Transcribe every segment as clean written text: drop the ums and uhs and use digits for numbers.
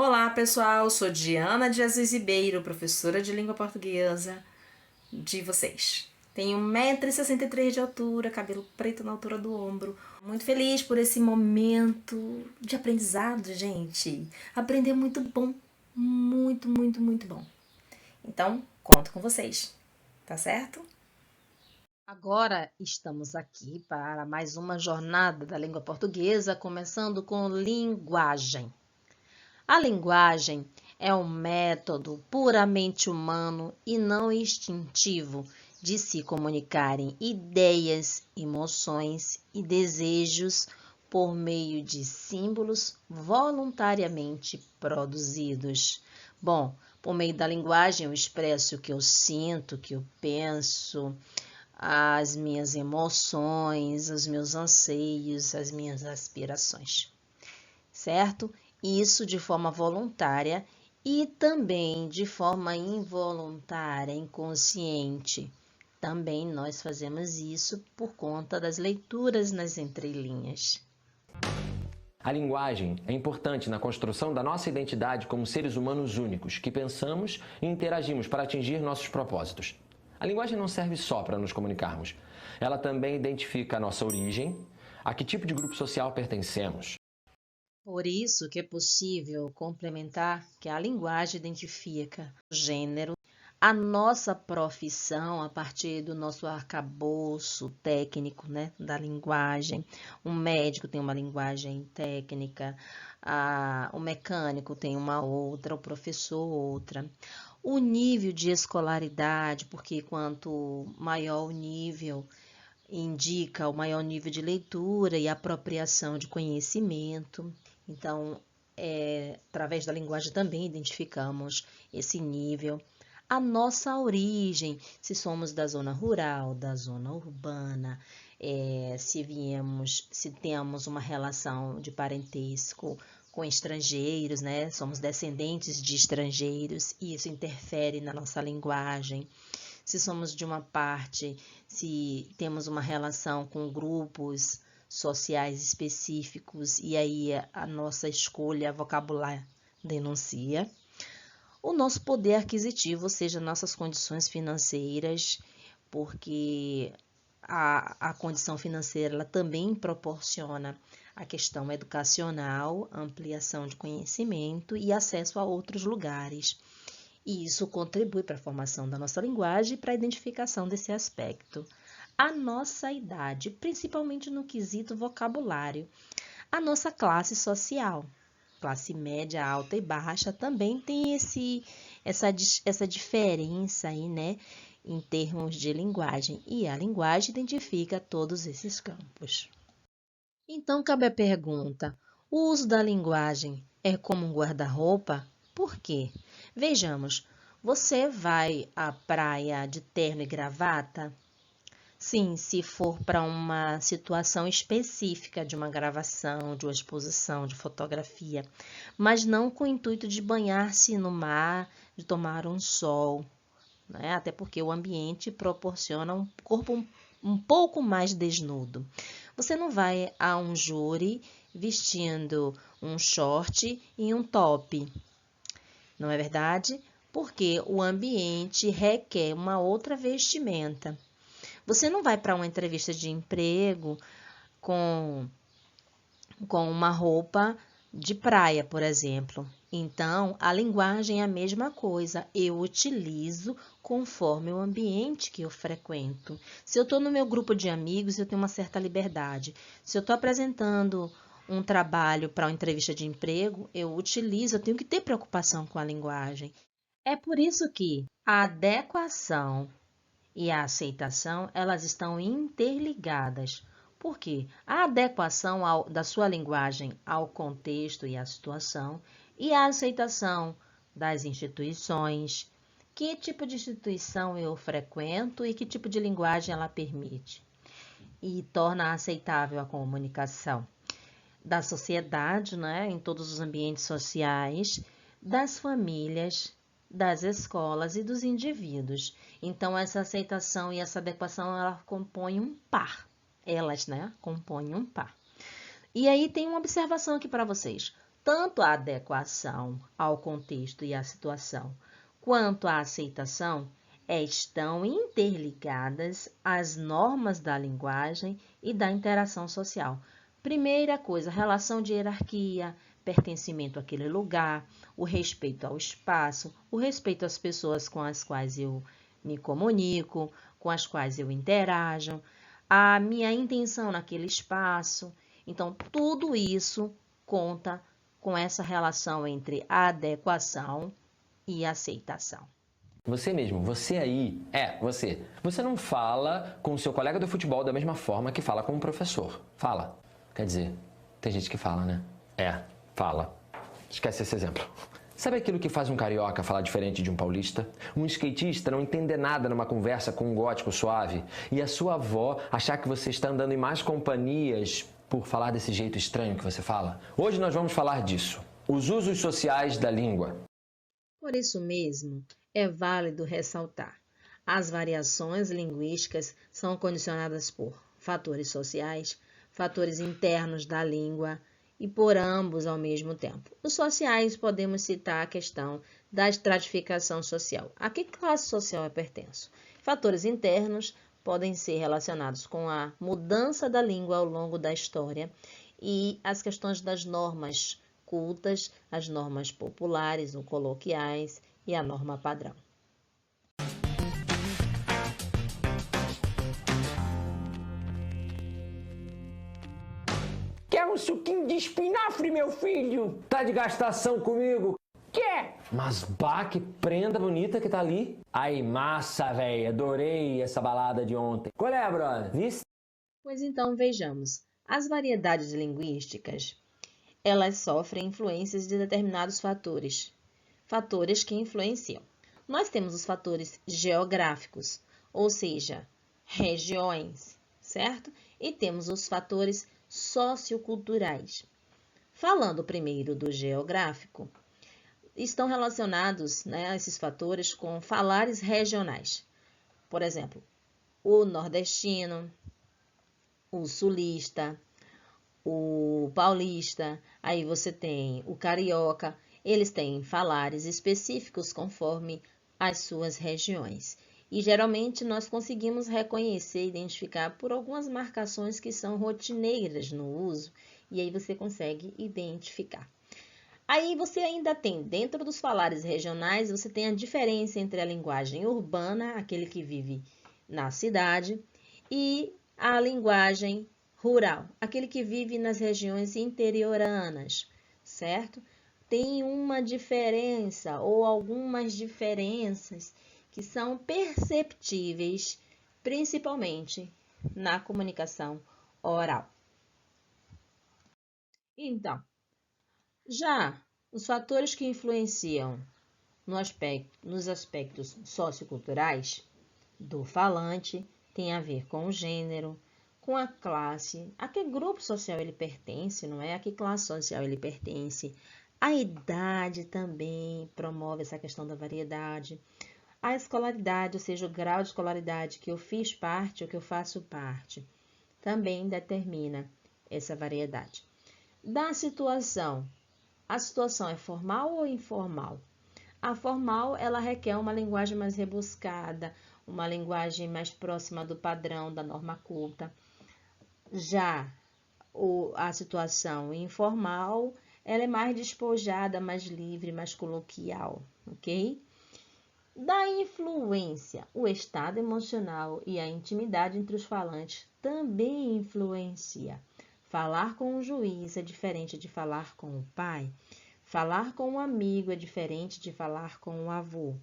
Olá, pessoal. Sou Diana de Aziz Ribeiro, professora de língua portuguesa de vocês. Tenho 1,63 m de altura, cabelo preto na altura do ombro. Muito feliz por esse momento de aprendizado, gente. Aprender é muito bom. Muito, muito, muito bom. Então, conto com vocês. Tá certo? Agora estamos aqui para mais uma jornada da língua portuguesa, começando com linguagem. A linguagem é um método puramente humano e não instintivo de se comunicarem ideias, emoções e desejos por meio de símbolos voluntariamente produzidos. Bom, por meio da linguagem eu expresso o que eu sinto, o que eu penso, as minhas emoções, os meus anseios, as minhas aspirações, certo? Isso de forma voluntária e também de forma involuntária, inconsciente. Também nós fazemos isso por conta das leituras nas entrelinhas. A linguagem é importante na construção da nossa identidade como seres humanos únicos, que pensamos e interagimos para atingir nossos propósitos. A linguagem não serve só para nos comunicarmos. Ela também identifica a nossa origem, a que tipo de grupo social pertencemos. Por isso que é possível complementar que a linguagem identifica o gênero, a nossa profissão a partir do nosso arcabouço técnico, né, da linguagem. Um médico tem uma linguagem técnica, o mecânico tem uma outra, o professor outra. O nível de escolaridade, porque quanto maior o nível, indica o maior nível de leitura e apropriação de conhecimento. Então, através da linguagem também identificamos esse nível. A nossa origem, se somos da zona rural, da zona urbana, se temos uma relação de parentesco com estrangeiros, né? Somos descendentes de estrangeiros e isso interfere na nossa linguagem. Se somos de uma parte, se temos uma relação com grupos sociais específicos e aí a nossa escolha vocabular denuncia. O nosso poder aquisitivo, ou seja, nossas condições financeiras, porque a condição financeira ela também proporciona a questão educacional, ampliação de conhecimento e acesso a outros lugares. E isso contribui para a formação da nossa linguagem e para a identificação desse aspecto. A nossa idade, principalmente no quesito vocabulário. A nossa classe social, classe média, alta e baixa, também tem essa diferença aí, né, em termos de linguagem. E a linguagem identifica todos esses campos. Então, cabe a pergunta: o uso da linguagem é como um guarda-roupa? Por quê? Vejamos, você vai à praia de terno e gravata? Sim, se for para uma situação específica de uma gravação, de uma exposição, de fotografia, mas não com o intuito de banhar-se no mar, de tomar um sol, né? Até porque o ambiente proporciona um corpo um pouco mais desnudo. Você não vai a um júri vestindo um short e um top, não é verdade? Porque o ambiente requer uma outra vestimenta. Você não vai para uma entrevista de emprego com, com uma roupa de praia, por exemplo. Então, a linguagem é a mesma coisa. Eu utilizo conforme o ambiente que eu frequento. Se eu estou no meu grupo de amigos, eu tenho uma certa liberdade. Se eu estou apresentando um trabalho para uma entrevista de emprego, eu tenho que ter preocupação com a linguagem. É por isso que a adequação e a aceitação, elas estão interligadas. Por quê? A adequação da sua linguagem ao contexto e à situação e a aceitação das instituições. Que tipo de instituição eu frequento e que tipo de linguagem ela permite? E torna aceitável a comunicação da sociedade, né, em todos os ambientes sociais, das famílias, das escolas e dos indivíduos. Então, essa aceitação e essa adequação, ela compõem um par. Elas, né, compõem um par. E aí tem uma observação aqui para vocês. tanto a adequação ao contexto e à situação, quanto a aceitação estão interligadas às normas da linguagem e da interação social. Primeira coisa, relação de hierarquia, pertencimento àquele lugar, o respeito ao espaço, o respeito às pessoas com as quais eu me comunico, com as quais eu interajo, a minha intenção naquele espaço. Então, tudo isso conta com essa relação entre adequação e aceitação. Você mesmo, você aí, você. Você não fala com o seu colega do futebol da mesma forma que fala com o professor. Fala. Quer dizer, tem gente que fala, né? Fala. Esquece esse exemplo. Sabe aquilo que faz um carioca falar diferente de um paulista? Um skatista não entender nada numa conversa com um gótico suave? E a sua avó achar que você está andando em más companhias por falar desse jeito estranho que você fala? Hoje nós vamos falar disso. Os usos sociais da língua. Por isso mesmo, é válido ressaltar: as variações linguísticas são condicionadas por fatores sociais, fatores internos da língua e por ambos ao mesmo tempo. Os sociais, podemos citar a questão da estratificação social. A que classe social eu pertenço? Fatores internos podem ser relacionados com a mudança da língua ao longo da história e as questões das normas cultas, as normas populares ou coloquiais e a norma padrão. Quer um suquinho de espinafre, meu filho? Tá de gastação comigo? Quer? Mas bah, que prenda bonita que tá ali. Ai, massa, velho. Adorei essa balada de ontem. Qual é, brother? Viste? Pois então, vejamos. As variedades linguísticas, elas sofrem influências de determinados fatores. Fatores que influenciam. Nós temos os fatores geográficos, ou seja, regiões, certo? E temos os fatores socioculturais. Falando primeiro do geográfico, estão relacionados, esses fatores com falares regionais. Por exemplo, o nordestino, o sulista, o paulista, aí você tem o carioca, eles têm falares específicos conforme as suas regiões. E geralmente nós conseguimos reconhecer e identificar por algumas marcações que são rotineiras no uso, e aí você consegue identificar. Aí você ainda tem, dentro dos falares regionais, você tem a diferença entre a linguagem urbana, aquele que vive na cidade, e a linguagem rural, aquele que vive nas regiões interioranas, certo? Tem uma diferença ou algumas diferenças que são perceptíveis, principalmente na comunicação oral. Então, já os fatores que influenciam nos aspectos socioculturais do falante tem a ver com o gênero, com a classe, a que grupo social ele pertence, não é? A que classe social ele pertence. A idade também promove essa questão da variedade. A escolaridade, ou seja, o grau de escolaridade que eu fiz parte ou que eu faço parte, também determina essa variedade. Da situação, a situação é formal ou informal? A formal, ela requer uma linguagem mais rebuscada, uma linguagem mais próxima do padrão, da norma culta. Já a situação informal, ela é mais despojada, mais livre, mais coloquial, ok? Da influência, o estado emocional e a intimidade entre os falantes também influencia. Falar com um juiz é diferente de falar com o pai. Falar com um amigo é diferente de falar com um avô.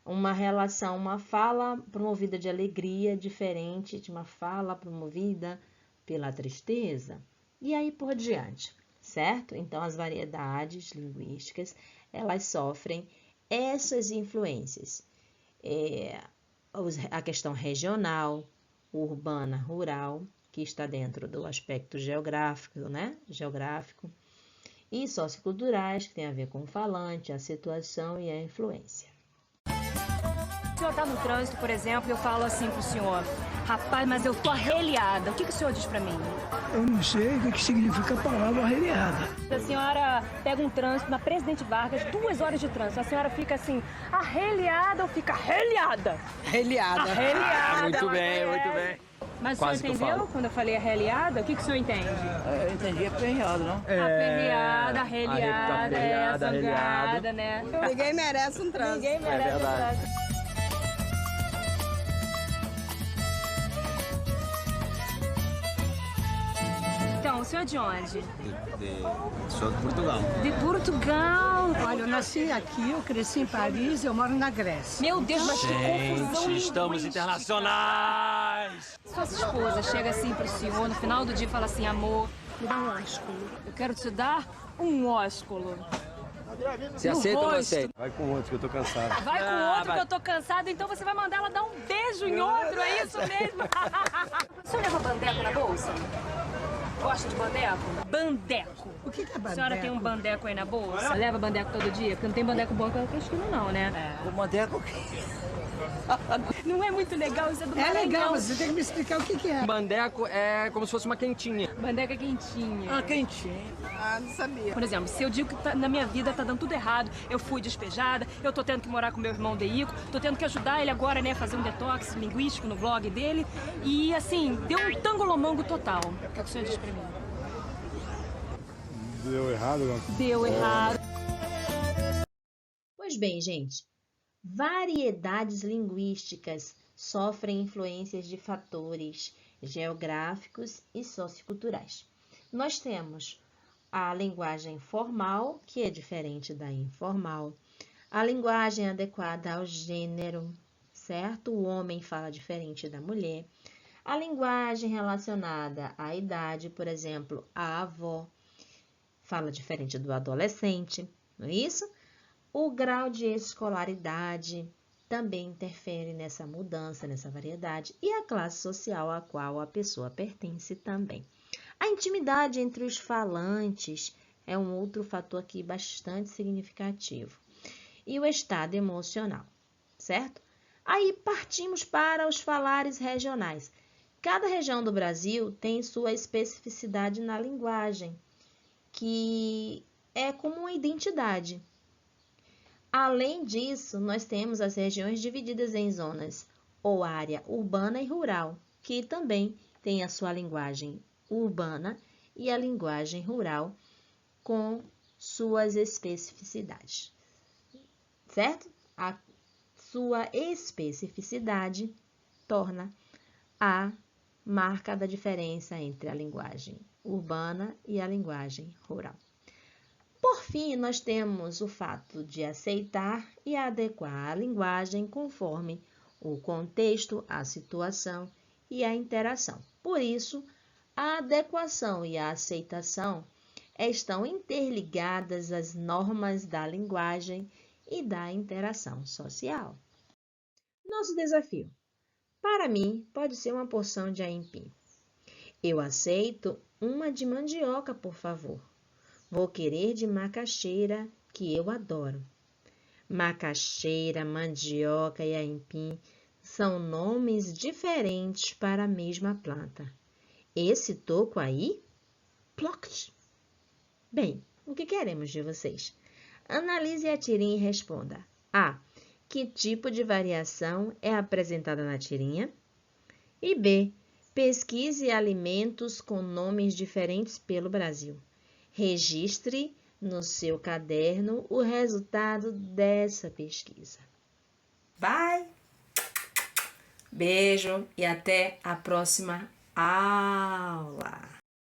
Uma relação, uma fala promovida de alegria é diferente de uma fala promovida pela tristeza. E aí por diante, certo? Então, as variedades linguísticas, elas sofrem essas influências. A questão regional, urbana, rural, que está dentro do aspecto geográfico, Geográfico. E socioculturais, que tem a ver com o falante, a situação e a influência. O senhor está no trânsito, por exemplo, e eu falo assim para o senhor: Rapaz, mas eu tô arreliada. O que o senhor diz pra mim? Eu não sei o que significa a palavra arreliada. A senhora pega um trânsito na Presidente Vargas, 2 horas de trânsito. A senhora fica assim, arreliada ou fica arreliada? Arreliada. Arreliada. Muito bem, muito bem. Mas o senhor entendeu quando eu falei arreliada? O que o senhor entende? Eu entendi aperreado, não? Aperreada, arreliada, zangada, né? Ninguém merece um trânsito. Ninguém merece um trânsito. Então, o senhor é de onde? Sou de Portugal. De Portugal. Olha, eu nasci aqui, eu cresci em Paris, eu moro na Grécia. Meu Deus, mas que confusão Estamos linguística. internacionais! Sua esposa chega assim pro senhor no final do dia e fala assim, amor, me dá um ósculo. Eu quero te dar um ósculo. Você No aceita ou não rosto. aceita? Vai com outro que eu tô cansado. Vai com outro que eu tô cansada, então você vai mandar ela dar um beijo em outro, é isso mesmo? O senhor leva bandeco na bolsa? Gosta de bandeco? Bandeco. O que é bandeco? A senhora tem um bandeco aí na bolsa? Leva bandeco todo dia? Porque não tem bandeco bom que esquina não, né? O Mandeco Não é muito legal, isso é do É Maranhão. legal, mas você tem que me explicar o que é. Bandeco é como se fosse uma quentinha. Bandeca quentinha. Quentinho. Ah, não sabia. Por exemplo, se eu digo que na minha vida tá dando tudo errado, eu fui despejada, eu tô tendo que morar com meu irmão Deico, tô tendo que ajudar ele agora, né, a fazer um detox linguístico no blog dele, e assim, deu um tangolomongo total. O que o senhor diz pra mim? Deu errado, Deu errado. Pois bem, gente, variedades linguísticas sofrem influências de fatores geográficos e socioculturais. Nós temos a linguagem formal, que é diferente da informal, a linguagem adequada ao gênero, certo? O homem fala diferente da mulher. A linguagem relacionada à idade, por exemplo, a avó fala diferente do adolescente, não é isso? O grau de escolaridade também interfere nessa mudança, nessa variedade, e a classe social a qual a pessoa pertence também. A intimidade entre os falantes é um outro fator aqui bastante significativo. E o estado emocional, certo? Aí partimos para os falares regionais. Cada região do Brasil tem sua especificidade na linguagem, que é como uma identidade. Além disso, nós temos as regiões divididas em zonas ou área urbana e rural, que também tem a sua linguagem urbana e a linguagem rural com suas especificidades, certo? A sua especificidade torna a marca da diferença entre a linguagem urbana e a linguagem rural. Por fim, nós temos o fato de aceitar e adequar a linguagem conforme o contexto, a situação e a interação. Por isso, a adequação e a aceitação estão interligadas às normas da linguagem e da interação social. Nosso desafio. Para mim, pode ser uma porção de aipim. Eu aceito uma de mandioca, por favor. Vou querer de macaxeira, que eu adoro. Macaxeira, mandioca e aipim são nomes diferentes para a mesma planta. Esse toco aí? Ploct! Bem, o que queremos de vocês? Analise a tirinha e responda. A. Que tipo de variação é apresentada na tirinha? E B. Pesquise alimentos com nomes diferentes pelo Brasil. Registre no seu caderno o resultado dessa pesquisa. Bye! Beijo e até a próxima aula!